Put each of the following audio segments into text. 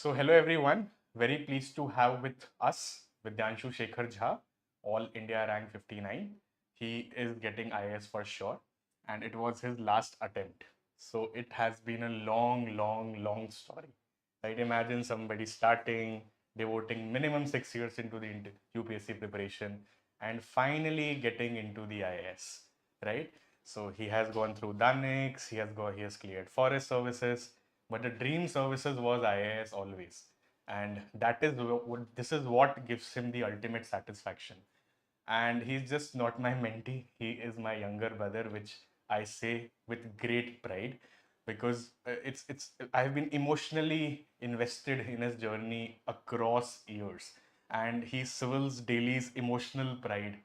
So hello everyone, very pleased to have with us Vidyanshu Jha, All India rank 59. He is getting IAS for sure and it was his last attempt. So it has been a long story. Right? Imagine somebody starting, devoting minimum 6 years into the UPSC preparation and finally getting into the IAS, right? So he has gone through Danix, he has cleared forest services, but the dream services was IAS always, and that is this is what gives him the ultimate satisfaction. And he's just not my mentee; he is my younger brother, which I say with great pride, because it's I've been emotionally invested in his journey across years, and he's Civil's Daily's emotional pride.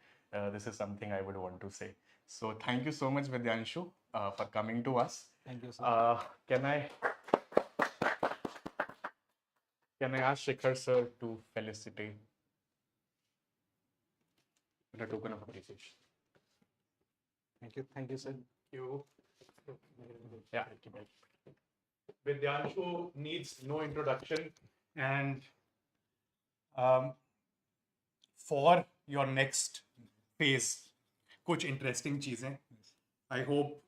This is something I would want to say. So thank you so much, Vidyanshu, for coming to us. Thank you, sir. Can I ask Shikhar sir to felicitate with a token of appreciation? Thank you, sir. You. Yeah. Vidyanshu needs no introduction, and um, for your next phase, कुछ interesting चीजें. I hope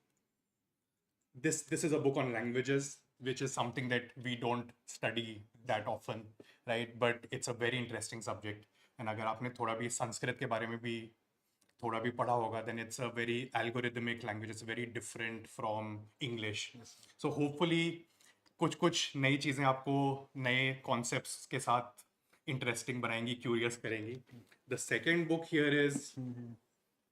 this is a book on languages, which is something that we don't study that often, right? But it's a very interesting subject. And अगर आपने थोड़ा भी संस्कृत के बारे में भी थोड़ा भी पढ़ा होगा, then it's a very algorithmic language. It's very different from English. So hopefully कुछ नई चीज़ें आपको नए concepts के साथ interesting बनाएंगी, curious करेंगी. The second book here is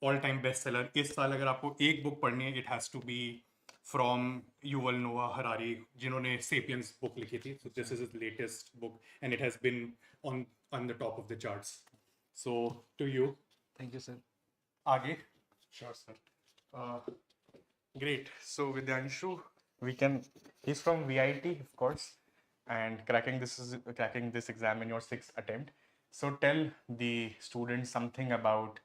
all-time bestseller. इस साल अगर आपको एक book पढ़नी है, it has to be from Yuval Noah Harari, जिन्होंने Sapiens book लिखी थी. So this is his latest book, and it has been on the top of the charts. So to you. Thank you, sir. आगे. Sure, sir. Great. So Vidyanshu, he's from VIT, of course, and cracking this exam in your sixth attempt. So tell the students something about,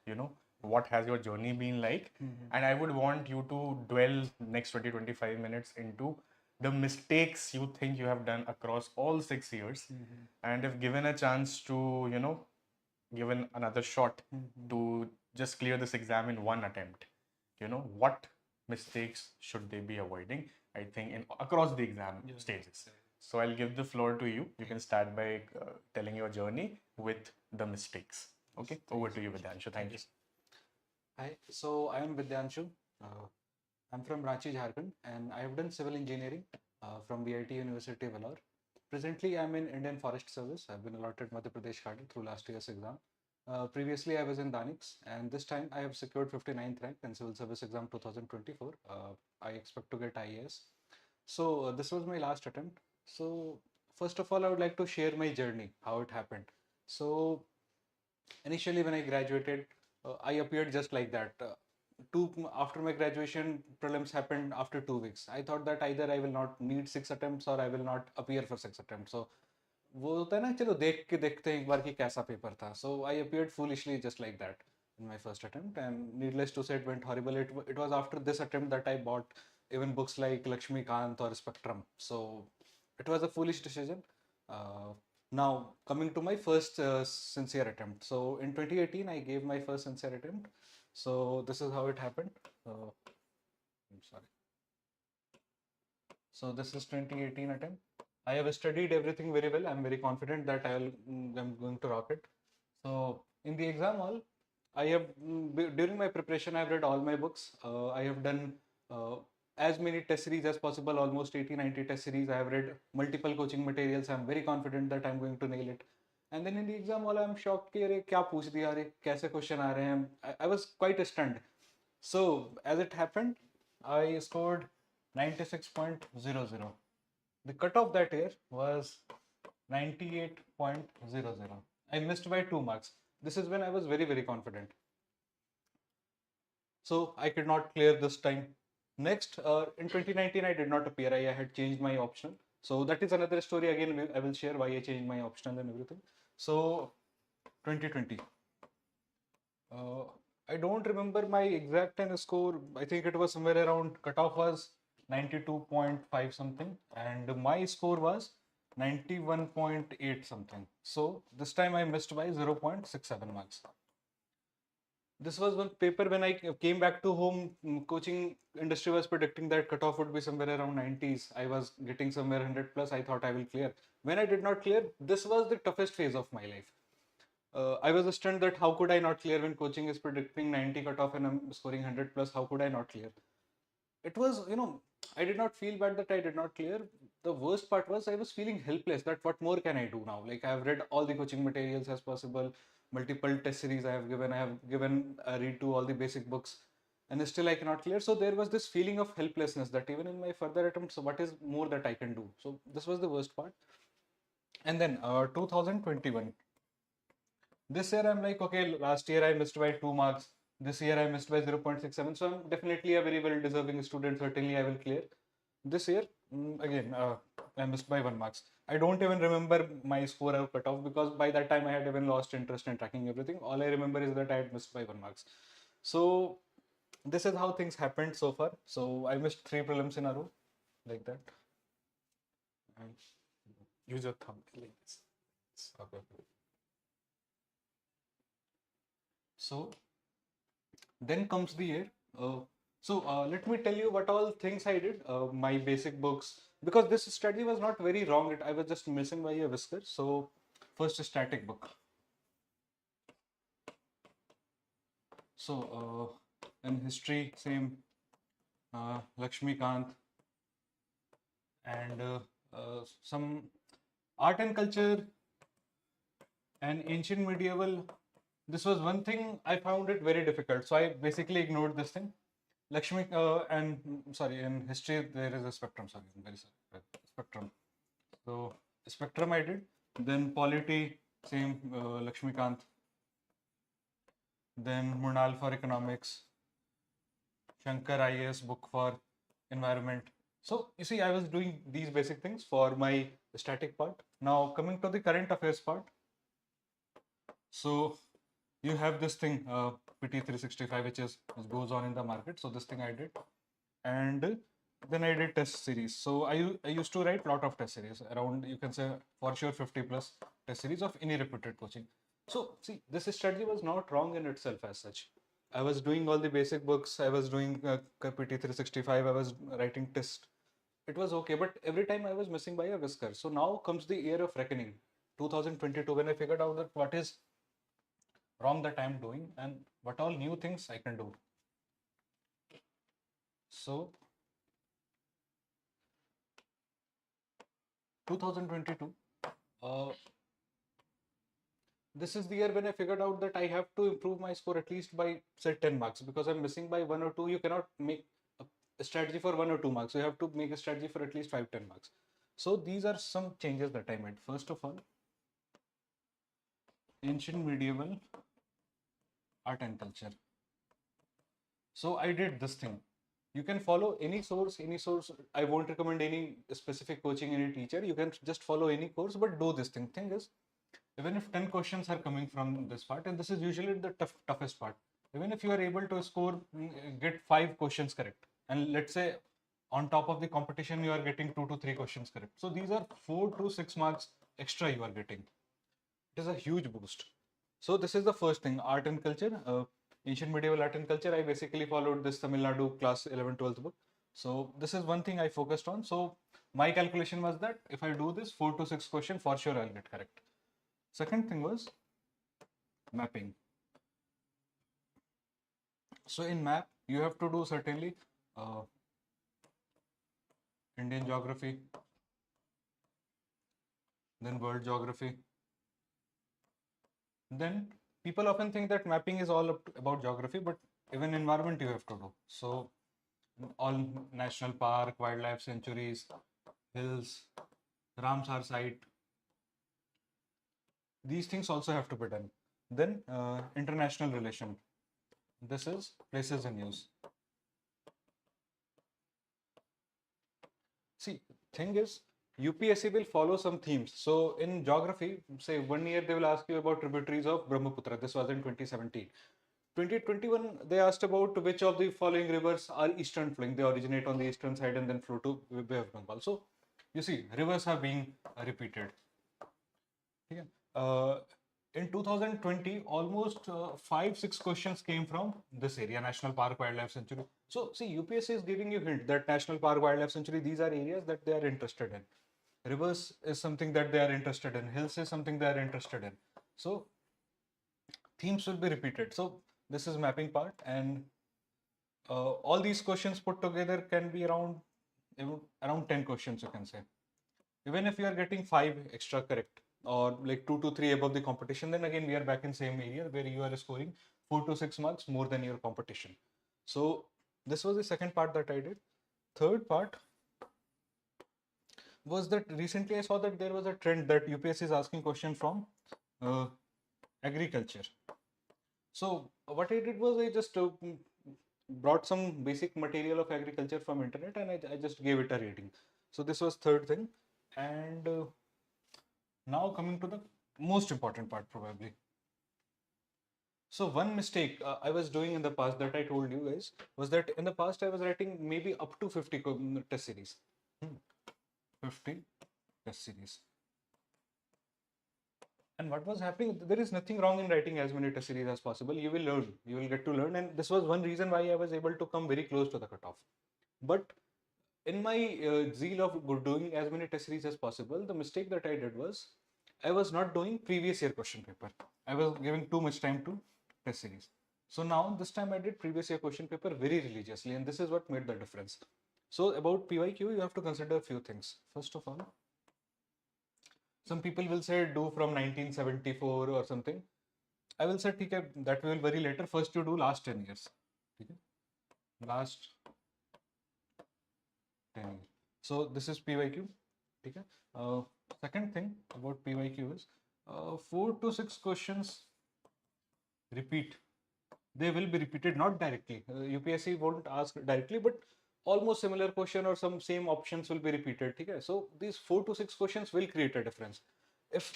what has your journey been like? And I would want you to dwell next 20-25 minutes into the mistakes you think you have done across all 6 years. And if given a chance to, given another shot to just clear this exam in one attempt, what mistakes should they be avoiding? I think across the exam stages. So I'll give the floor to you. You can start by telling your journey with the mistakes. Okay, over to you, Vidyanshu. Thank you. Hi, so I am Vidyanshu. I'm from Ranchi, Jharkhand, and I have done civil engineering from VIT University, Vellore. Presently, I'm in Indian Forest Service. I've been allotted Madhya Pradesh cadre through last year's exam. Previously, I was in Danix, and this time I have secured 59th rank in Civil Service Exam 2024. I expect to get IAS. So this was my last attempt. So first of all, I would like to share my journey, how it happened. So initially, when I graduated, I appeared just like that. After my graduation, prelims happened after 2 weeks. I thought that either I will not need 6 attempts or I will not appear for 6 attempts. So वो होता है ना, चलो देख के देखते हैं एक बार कि कैसा पेपर था. So I appeared foolishly just like that in my first attempt, and needless to say, it went horrible. It was after this attempt that I bought even books like Lakshmi Kant or Spectrum. So it was a foolish decision. Now coming to my first sincere attempt. So in 2018, I gave my first sincere attempt. So this is how it happened. I'm sorry. So this is 2018 attempt. I have studied everything very well. I'm very confident that I'm going to rock it. So in the exam hall, I have during my preparation, I've read all my books. I have done as many test series as possible, almost 80-90 test series. I have read multiple coaching materials. I'm very confident that I'm going to nail it. And then in the exam hall, I'm shocked कि अरे क्या पूछ दिया, अरे कैसे question आ रहे हैं. I was quite stunned. So as it happened, I scored 96.00. The cutoff that year was 98.00. I missed by 2 marks. This is when I was very, very confident. So I could not clear this time. Next, in 2019, I did not appear. I had changed my optional. So that is another story. Again, I will share why I changed my optional and everything. So 2020. I don't remember my exact score. I think it was somewhere around, cutoff was 92.5 something, and my score was 91.8 something. So this time I missed by 0.67 marks. This was one paper when I came back to home. Coaching industry was predicting that cutoff would be somewhere around 90s. I was getting somewhere 100 plus. I thought I will clear. When I did not clear, this was the toughest phase of my life. I was stunned that how could I not clear when coaching is predicting 90 cutoff and I'm scoring 100 plus. How could I not clear? It was, I did not feel bad that I did not clear. The worst part was I was feeling helpless that what more can I do now? Like I have read all the coaching materials as possible, multiple test series I have given a read to all the basic books, and still I cannot clear. So there was this feeling of helplessness that even in my further attempts, what is more that I can do? So this was the worst part. And then 2021. This year I'm like, okay, last year I missed by 2 marks. This year I missed by 0.67. So I'm definitely a very well deserving student. Certainly I will clear. This year, again, I missed by 1 marks. I don't even remember my score or cutoff because by that time I had even lost interest in tracking everything. All I remember is that I had missed by 1 marks. So this is how things happened so far. So I missed 3 prelims in a row, like that. And Use your thumb like this. okay. So then comes the year. Let me tell you what all things I did. My basic books, because this strategy was not very wrong. I was just missing by a whisker. So first static book. So in history, same Lakshmikant, and some art and culture and ancient medieval. This was one thing I found it very difficult. So I basically ignored this thing. Lakshmi sorry, in history there is a spectrum. Sorry, I'm very sorry. Spectrum. So spectrum I did. Then polity, same Lakshmikant. Then Murnal for economics. Shankar IAS book for environment. So you see, I was doing these basic things for my static part. Now coming to the current affairs part. So you have this thing PT 365 which goes on in the market. So this thing I did, and then I did test series. So I used to write lot of test series, around, you can say, for sure 50 plus test series of any reputed coaching. So see, this strategy was not wrong in itself as such. I was doing all the basic books. I was doing PT 365. I was writing test. It was okay, but every time I was missing by a whisker. So now comes the year of reckoning, 2022, when I figured out that what is wrong that I'm doing and what all new things I can do. So 2022, this is the year when I figured out that I have to improve my score at least by, say, 10 marks, because I'm missing by 1 or 2. You cannot make a strategy for 1 or 2 marks. You have to make a strategy for at least 5-10 marks. So these are some changes that I made. First of all, ancient medieval art and culture. So I did this thing. You can follow any source. I won't recommend any specific coaching, any teacher. You can just follow any course, but do this thing. Thing is, even if 10 questions are coming from this part, and this is usually the toughest part, even if you are able to score, get 5 questions correct, and let's say on top of the competition you are getting 2 to 3 questions correct, so these are 4 to 6 marks extra you are getting. It is a huge boost. So this is the first thing, art and culture, ancient medieval art and culture. I basically followed this Tamil Nadu class 11 12th book. So this is one thing I focused on. So my calculation was that if I do this 4 to 6 questions, for sure I'll get correct. Second thing was mapping. So in map, you have to do certainly Indian geography, then world geography. Then people often think that mapping is all about geography, but even environment you have to do. So all national park, wildlife sanctuaries, hills, Ramsar site, these things also have to be done. Then international relation. This is places in use. See, thing is, UPSC will follow some themes. So in geography, say 1 year they will ask you about tributaries of Brahmaputra. This was in 2017. 2021, they asked about which of the following rivers are eastern flowing. They originate on the eastern side and then flow to Bay of Bengal. So you see, rivers are being repeated. Okay. In 2020, almost 5-6 questions came from this area, National Park Wildlife Sanctuary. So see, UPSC is giving you hint that National Park Wildlife Sanctuary, these are areas that they are interested in. Rivers is something that they are interested in. Hills is something they are interested in. So themes will be repeated. So this is mapping part, and all these questions put together can be around 10 questions, you can say. Even if you are getting 5 extra correct, or like 2 to 3 above the competition, then again we are back in same area where you are scoring 4 to 6 marks more than your competition. So this was the second part that I did. Third part was that recently I saw that there was a trend that UPSC is asking question from agriculture. So what I did was I just brought some basic material of agriculture from internet, and I just gave it a rating. So this was third thing. And now coming to the most important part probably. So one mistake I was doing in the past that I told you guys was that in the past I was writing maybe up to 50 test series. 50 test series. And what was happening, there is nothing wrong in writing as many test series as possible. You will learn, you will get to learn. And this was one reason why I was able to come very close to the cutoff. But in my zeal of doing as many test series as possible, the mistake that I did was I was not doing previous year question paper. I was giving too much time to test series. So now this time I did previous year question paper very religiously, and this is what made the difference. So about PYQ, you have to consider a few things. First of all, some people will say do from 1974 or something. I will say okay, that we will very later. First you do last 10 years. Okay? Last 10 years. So this is PYQ. Okay? Second thing about PYQ is 4 to 6 questions repeat. They will be repeated, not directly. UPSC won't ask directly, but almost similar question or some same options will be repeated. Okay? So these 4 to 6 questions will create a difference. If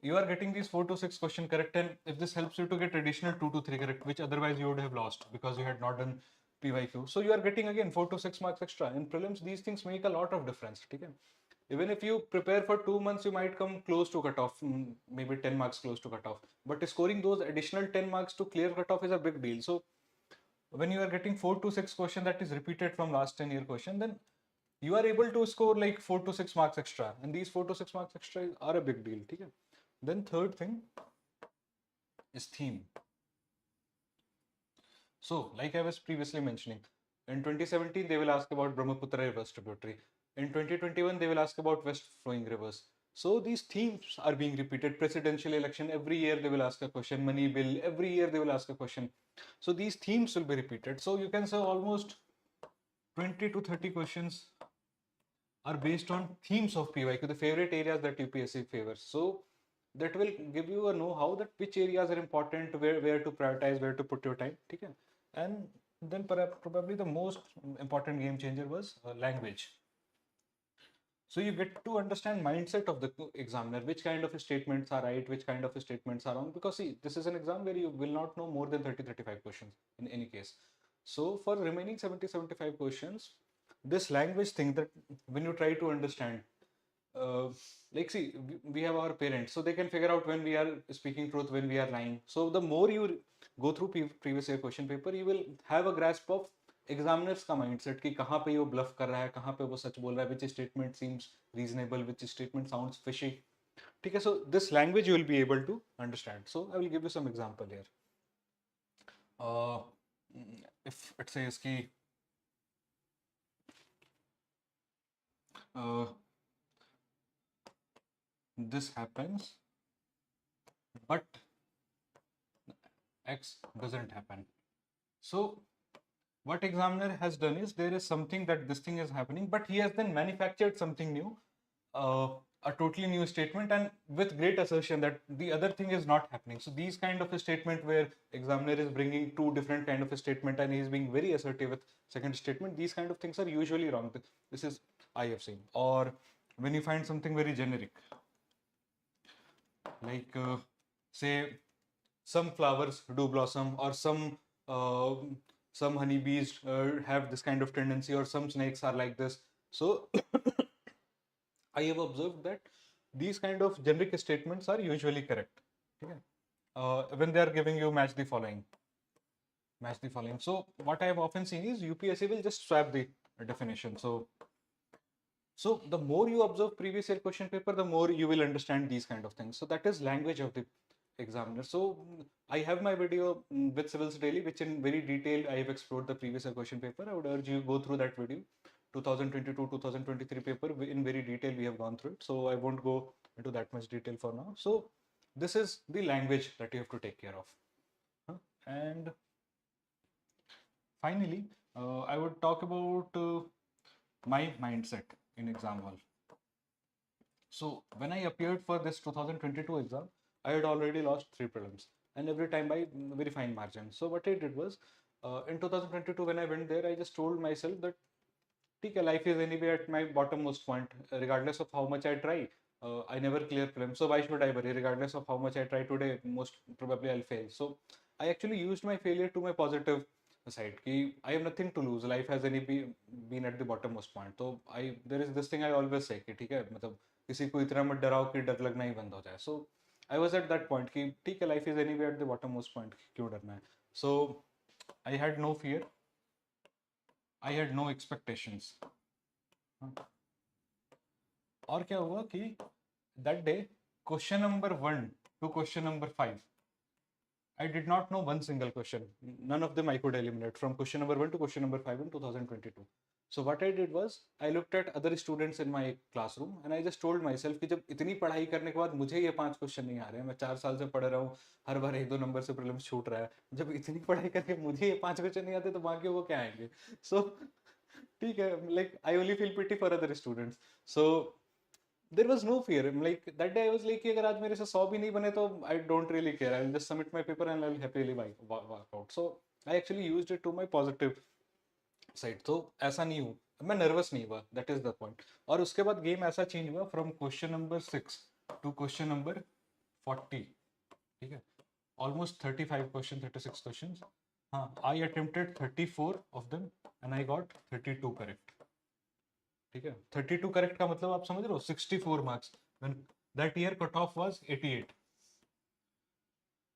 you are getting these 4 to 6 question correct, and if this helps you to get additional 2 to 3 correct, which otherwise you would have lost because you had not done PYQ. So you are getting again 4 to 6 marks extra. In prelims, these things make a lot of difference. Okay? Even if you prepare for 2 months, you might come close to cutoff, maybe 10 marks close to cutoff. But scoring those additional 10 marks to clear cutoff is a big deal. So when you are getting 4 to 6 question that is repeated from last 10 year question, then you are able to score like 4 to 6 marks extra. And these 4 to 6 marks extra are a big deal. Okay? Then third thing is theme. So like I was previously mentioning, in 2017, they will ask about Brahmaputra reverse tributary. In 2021, they will ask about west flowing rivers. So these themes are being repeated. Presidential election, every year they will ask a question. Money bill, every year they will ask a question. So these themes will be repeated. So you can say almost 20 to 30 questions are based on themes of PYQ, the favorite areas that UPSC favors. So that will give you a know-how that which areas are important, where to prioritize, where to put your time. Okay? And then probably the most important game changer was language. So you get to understand mindset of the examiner, which kind of statements are right, which kind of statements are wrong. Because see, this is an exam where you will not know more than 30-35 questions in any case. So for remaining 70-75 questions, this language thing, that when you try to understand, like see, we have our parents, so they can figure out when we are speaking truth, when we are lying. So the more you go through previous year question paper, you will have a grasp of examiners का mindset कि कहाँ पे वो bulb कर रहा है, कहाँ पे वो सच बोल रहा है, which statement seems reasonable, which statement sounds fishy. ठीक है, so this language you will be able to understand. So I will give you some example here. If it says कि this happens but x doesn't happen. So what examiner has done is, there is something that this thing is happening, but he has then manufactured something new, a totally new statement, and with great assertion that the other thing is not happening. So these kind of a statement where examiner is bringing two different kind of a statement and he is being very assertive with second statement, these kind of things are usually wrong. This is I have seen. Or when you find something very generic, like say some flowers do blossom, or some honeybees have this kind of tendency, or some snakes are like this. So I have observed that these kind of generic statements are usually correct. Okay? When they are giving you match the following. So what I have often seen is UPSC will just swap the definition. So the more you observe previous year question paper, the more you will understand these kind of things. So that is language of the examiner. So I have my video with Civilsdaily, which in very detail I have explored the previous year question paper. I would urge you go through that video. 2022-2023 paper in very detail we have gone through it. So I won't go into that much detail for now. So this is the language that you have to take care of. And finally, I would talk about my mindset in exam hall. So when I appeared for this 2022 exam, I had already lost 3 prelims, and every time by very fine margin. So what I did was, in 2022 when I went there, I just told myself that, okay, life is anyway at my bottommost point, regardless of how much I try. I never clear prelims, so why should I worry? Regardless of how much I try today, most probably I'll fail. So I actually used my failure to my positive side. Ki I have nothing to lose. Life has been at the bottommost point. So there is this thing I always say कि ठीक है मतलब किसी को इतना मत डराओ कि डर लगना ही बंद हो जाए. So I was at that point कि ठीक है, life is anyway at the bottommost point, क्यों डरना है. So I had no fear. I had no expectations. और क्या हुआ कि that day question number 1 to question number 5, I did not know one single question. None of them I could eliminate from question number 1 to question number 5 in 2022. So what I did was I looked at other students in my classroom and I just told myself कि जब इतनी पढ़ाई करने के बाद मुझे ये 5 question नहीं आ रहे हैं, मैं 4 साल से पढ़ रहा हूँ, हर बार 1-2 नंबर से प्रीलिम्स छूट रहा है, जब इतनी पढ़ाई करके मुझे ये 5 क्वेश्चन नहीं आते तो बाकी वो क्या आएंगे. So ठीक है, like I only feel pity for other students. So there was no fear. Like that day I was like कि अगर आज मेरे से 100 भी नहीं बने तो I don't really care. I will just submit my paper and I will happily walk out. So I actually used it to my positive side. तो ऐसा नहीं हूँ, मैं नर्वस नहीं हुआ. That is the point. और उसके बाद गेम ऐसा चेंज हुआ from question number 6 to question number 40. ठीक है, almost 35 questions, 36 questions. हाँ, I attempted 34 of them and I got 32 correct. ठीक है, 32 करेक्ट का मतलब आप समझ रहे हो, 64 marks. When that year cut off was 88.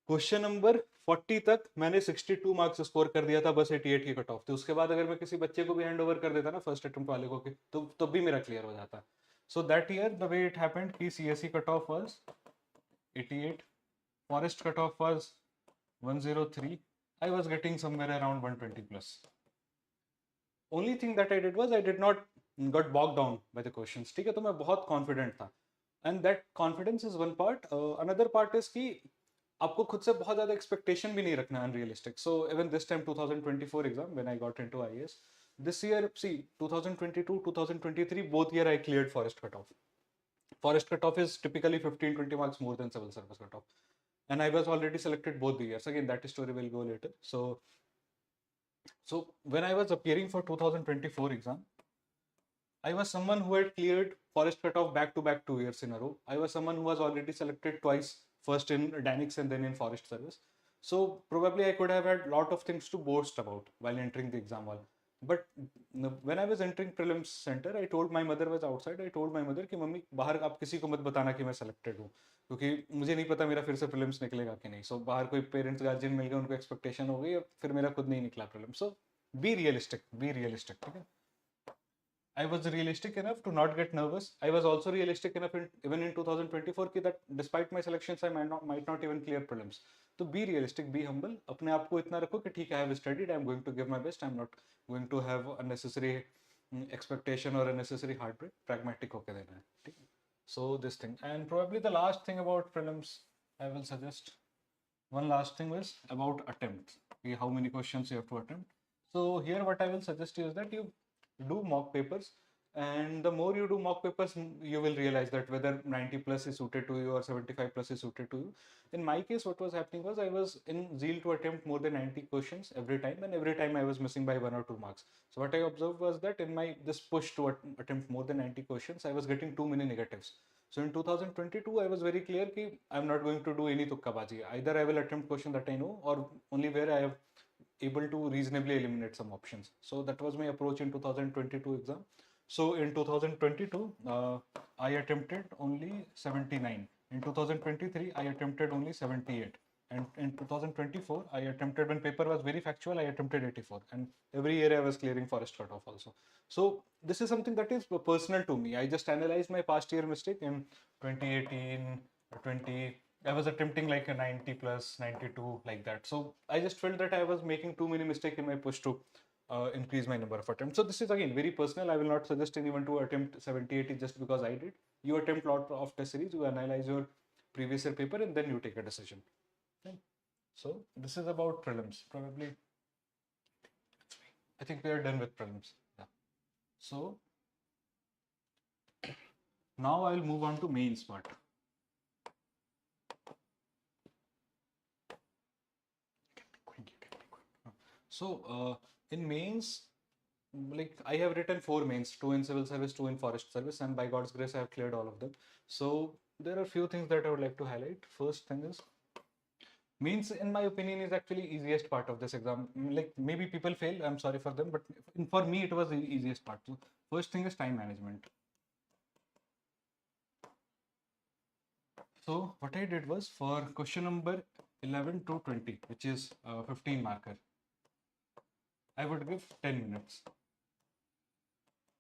Question number 40 तक मैंने 62 मार्क्स स्कोर कर दिया था, बस 88 की कट ऑफ थी. उसके बाद अगर मैं किसी बच्चे को भी हैंड ओवर कर देता ना फर्स्ट अटेम्प्ट वाले को तो भी मेरा क्लियर हो जाता. So that year the way it happened कि CSE cut off was 88, forest cut off was 103, I was getting somewhere around 120 plus. Only thing that I did was I did not got bogged down by the questions. ठीक है, तो मैं बहुत confident था. And that confidence is one part. Another part is कि आपको खुद से बहुत ज़्यादा expectation भी नहीं रखना, unrealistic. So even this time 2024 exam when I got into IAS, this year see 2022 2023 both year I cleared forest cutoff. Forest cutoff is typically 15-20 marks more than civil service cutoff, and I was already selected both the years. Again, that story will go later. So when I was appearing for 2024 exam, I was someone who had cleared forest cutoff back-to-back 2 years in a row. I was someone who was already selected twice, first in Danix and then in forest service. So probably I could have had a lot of things to boast about while entering the exam hall. But when I was entering prelims center, I told my mother was outside. I told my mother कि mummy बाहर आप किसी को मत बताना कि मैं selected हूँ, क्योंकि मुझे नहीं पता मेरा फिर से prelims निकलेगा कि नहीं. So बाहर कोई parents guardian मिल गए, उनको expectation हो गई, फिर मेरा खुद नहीं निकला prelims. So be realistic, ठीक है. I was realistic enough to not get nervous. I was also realistic enough even in 2024 that despite my selections I might not even clear prelims. So be realistic, be humble. अपने आप को इतना रखो कि ठीक है, I have studied, I am going to give my best. I am not going to have unnecessary expectation or unnecessary heartbreak. Pragmatic होके देना है, ठीक है. So this thing, and probably the last thing about prelims I will suggest, one last thing is about attempts. How many questions you have to attempt. So here what I will suggest is that you do mock papers, and the more you do mock papers, you will realize that whether 90 plus is suited to you or 75 plus is suited to you. In my case, what was happening was I was in zeal to attempt more than 90 questions every time, and every time I was missing by 1 or 2 marks. So what I observed was that in my this push to attempt more than 90 questions, I was getting too many negatives. So in 2022 I was very clear कि I'm not going to do any tukkabaji. Either I will attempt question that I know, or only where I have able to reasonably eliminate some options. So that was my approach in 2022 exam. So in 2022, I attempted only 79. In 2023, I attempted only 78. And in 2024, I attempted, when paper was very factual, I attempted 84. And every year I was clearing forest cutoff also. So this is something that is personal to me. I just analyzed my past year mistake in 2018, 20. I was attempting like a 90 plus, 92, like that. So I just felt that I was making too many mistakes in my push to increase my number of attempts. So this is again very personal. I will not suggest anyone to attempt 70, 80 just because I did. You attempt lot of test series, you analyze your previous year paper, and then you take a decision. Okay. So this is about prelims. Probably, I think we are done with prelims. Yeah. So now I will move on to mains part. So in mains, like I have written 4 mains, 2 in civil service, 2 in forest service, and by God's grace I have cleared all of them. So there are few things that I would like to highlight. First thing is, mains in my opinion is actually easiest part of this exam. Like maybe people fail, I'm sorry for them, but for me it was the easiest part. So first thing is time management. So what I did was, for question number 11 to 20, which is 15 marker, I would give 10 minutes.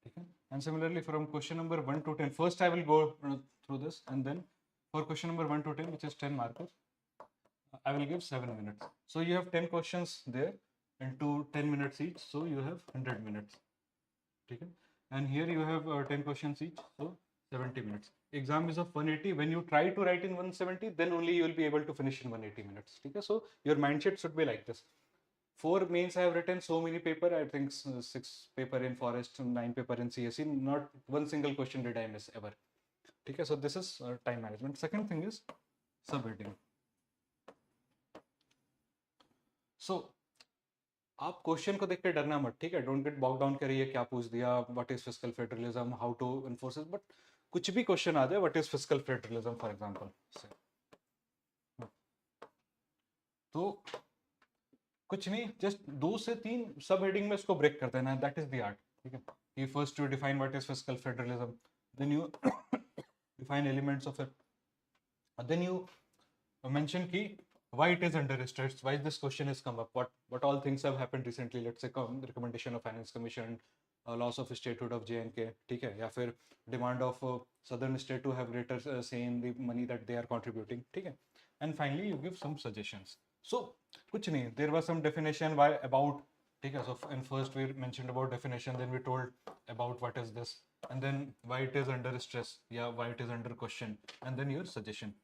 Okay. And similarly from question number 1 to 10, first I will go through this, and then for question number 1 to 10, which is 10 markers, I will give 7 minutes. So you have 10 questions there into 10 minutes each, so you have 100 minutes. Okay. And here you have 10 questions each, so 70 minutes. Exam is of 180. When you try to write in 170, then only you will be able to finish in 180 minutes. Okay. So your mindset should be like this. 4 mains I have written, so many paper, I think 6 paper in forest, 9 paper in CSE, not one single question did I miss ever. Okay, so this is time management. Second thing is subheading. So आप question को देख के डरना मत, ठीक है, don't get bog down करिए क्या पूछ दिया, what is fiscal federalism, how to enforce it, but कुछ भी क्वेश्चन आ जाए, what is fiscal federalism for example, तो कुछ नहीं, जस्ट 2 से 3 सब हेडिंग में इसको ब्रेक कर देना, दैट इज द आर्ट. ठीक है, कि first you define what is fiscal federalism, then you define elements of it, then you mention ki why it is under stress, why this question has come up, what all things have happened recently, let's say recommendation of finance commission, loss of statehood of J&K, ठीक है, या फिर demand of southern state to have greater say in the money that they are contributing, ठीक है, and finally you give some suggestions. So कुछ नहीं, there was some definition, why, about, ठीक है, so in first we mentioned about definition, then we told about what is this, and then why it is under stress, या why it is under question, and then your suggestion.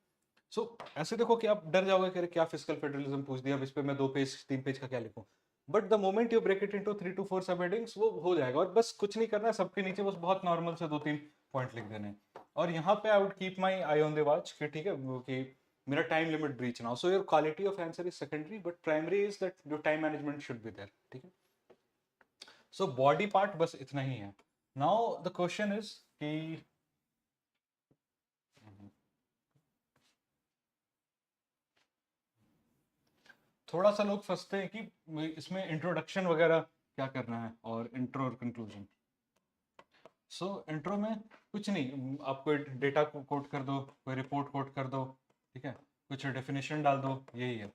सो ऐसे देखो कि आप डर जाओगे कि क्या फिस्कल फेडरलिज्म पूछ दिया, अब इस पे मैं 2 पेज 3 पेज का क्या लिखूं, but the moment you break it into 3 to 4 सब हेडिंग्स, वो हो जाएगा, और बस कुछ नहीं करना, सबके नीचे बस बहुत नॉर्मल से 2-3 पॉइंट लिख देने, और यहाँ पे I would keep my I on the watch कि ठीक है, कि मेरा टाइम लिमिट ब्रीच ना हो. So your quality of answer is secondary, but primary is that your time management should be there. ठीक है, सो बॉडी पार्ट बस इतना ही है. नाउ द क्वेश्चन इज कि थोड़ा सा लोग फंसते हैं कि इसमें इंट्रोडक्शन वगैरह क्या करना है और इंट्रो और कंक्लूजन. सो इंट्रो में कुछ नहीं, आप कोई डेटा कोट कर दो, कोई रिपोर्ट कोट कर दो, ठीक है, कुछ डेफिनेशन डाल दो, यही है.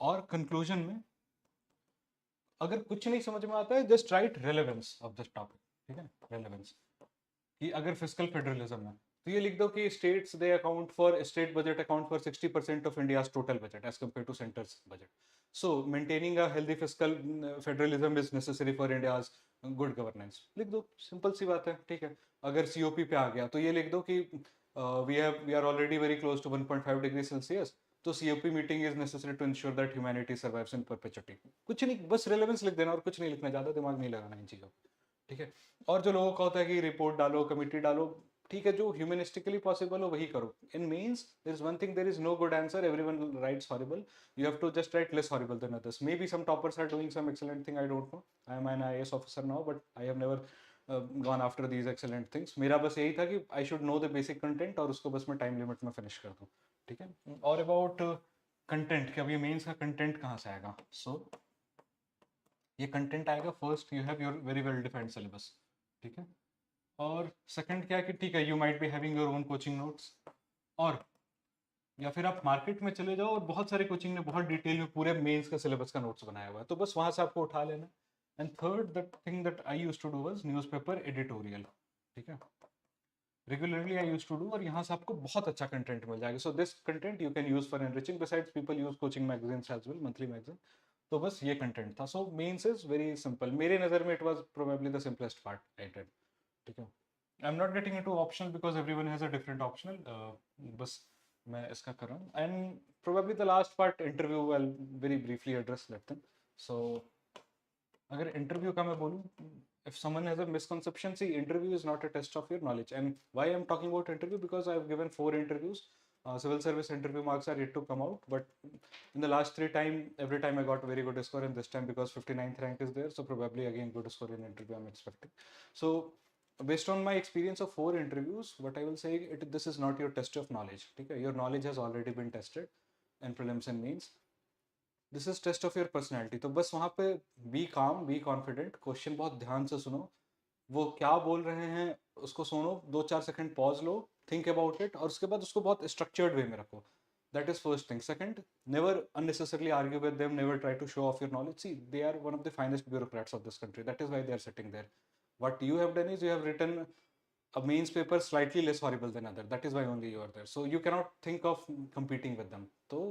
और कंक्लूजन में अगर कुछ नहीं समझ में आता है, just right relevance of this topic. ठीक है, रेलेवेंस, कि अगर फिस्कल फेडरलिज्म है तो ये लिख दो कि states they account for, state budget account for 60% of India's total budget as compare to centre's budget. So maintaining a healthy fiscal federalism is necessary for India's good governance. लिख दो, simple सी बात है. ठीक है, अगर सीओपी पे आ गया तो ये लिख दो कि we are already very close to 1.5 degree Celsius, तो COP meeting is necessary to ensure that humanity survives in perpetuity. कुछ नहीं, बस रेलेवेंस लिख देना और कुछ नहीं लिखना, ज़्यादा दिमाग नहीं लगाना इन चीज़ों. ठीक है, और जो लोगों का होता है कि रिपोर्ट डालो, कमिटी डालो, ठीक है, जो ह्यूमनिस्टिकली पॉसिबल हो वही करो. In means there is one thing, there is no good answer, everyone writes horrible, you have to just write less horrible than others. Maybe some toppers are doing some excellent thing, I don't know, I am an IAS officer now, but I have never gone after these excellent things. मेरा बस यही था कि I should know the basic content और उसको बस मैं time limit में फिनिश कर दूँ. ठीक है, और अबाउट कंटेंट, कि अब ये मेन्स का कंटेंट कहाँ से आएगा. सो ये कंटेंट आएगा, first you have your very well defined syllabus. ठीक है. और सेकंड क्या है कि ठीक है, you might be having your own coaching notes, और या फिर आप मार्केट में चले जाओ और बहुत सारे कोचिंग ने बहुत डिटेल में पूरे मेंस का सिलेबस का नोट्स बनाया हुआ है, तो बस वहां से आपको उठा लेना. And third the thing that I used to do was newspaper editorial. ठीक है, regularly I used to do, और यहाँ से आपको बहुत अच्छा कंटेंट मिल जाएगा. So this content you can use for enriching, besides people use coaching magazines as well, monthly magazine. तो बस ये कंटेंट था. So mains is very simple. मेरे नज़र में it was probably the simplest part I did. ठीक है, I am not getting into optional because everyone has a different optional. बस मैं इसका कर रहा हूँ. And probably the last part interview, I very briefly address that thing. So अगर interview का मैं बोलूँ, if someone has a misconception, see, interview is not a test of your knowledge. And why I'm talking about interview, because I've given 4 interviews. Civil service interview marks are yet to come out, but in the last 3 time, every time I got a very good score, and this time because 59th rank is there, so probably again good score in interview I'm expecting. So based on my experience of 4 interviews, what I will say, this is not your test of knowledge. Okay? Your knowledge has already been tested in prelims and mains. This is test of your personality. तो बस वहाँ पे B काम, be confident, question बहुत ध्यान से सुनो, वो क्या बोल रहे हैं उसको सुनो, 2-4 second pause low, think about it, और उसके बाद उसको बहुत स्ट्रक्चर्ड वे में रखो. That is first thing. Second, never unnecessarily argue with them, never try to show off your knowledge. See, they are one of the finest bureaucrats of this country. That is why they are sitting there. What you have done is you have written a mains paper slightly less horrible than other. That is why only you are there. So you cannot think of competing with them. तो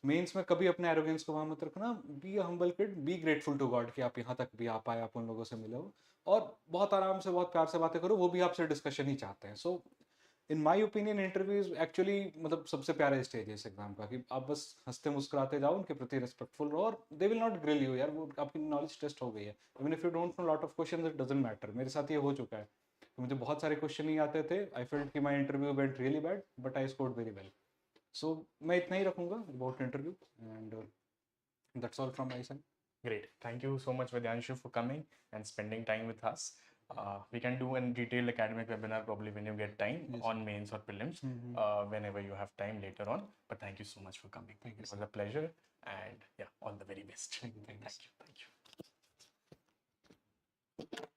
mains में कभी अपने arrogance को वहाँ मत रखना. Be humble kid, be grateful to God कि आप यहाँ तक भी आ पाए, आप उन लोगों से मिले हो, और बहुत आराम से, बहुत प्यार से बातें करो, वो भी आपसे डिस्कशन ही चाहते हैं. So in my opinion interview is actually मतलब सबसे प्यारा स्टेज है इस एग्जाम का, कि आप बस हंसते मुस्कुराते जाओ, उनके प्रति रिस्पेक्टफुल रहो, और they will not grill you. यार वो आपकी नॉलेज टेस्ट हो गई है. Even if you don't know lot of questions, it doesn't matter. मेरे साथ ये हो चुका है, मुझे बहुत सारे क्वेश्चन नहीं आते थे. आई फेल्ट कि my interview went really bad, but I scored very well. So मैं इतना ही रखूँगा about interview, and that's all from my side. Great. Thank you so much, Vidyanshu, for coming and spending time with us. We can do a detailed academic webinar probably when you get time, Yes. on mains or prelims, whenever you have time later on. But thank you so much for coming. Thank you, It was a pleasure, and yeah, all the very best. Thank you. Thank you.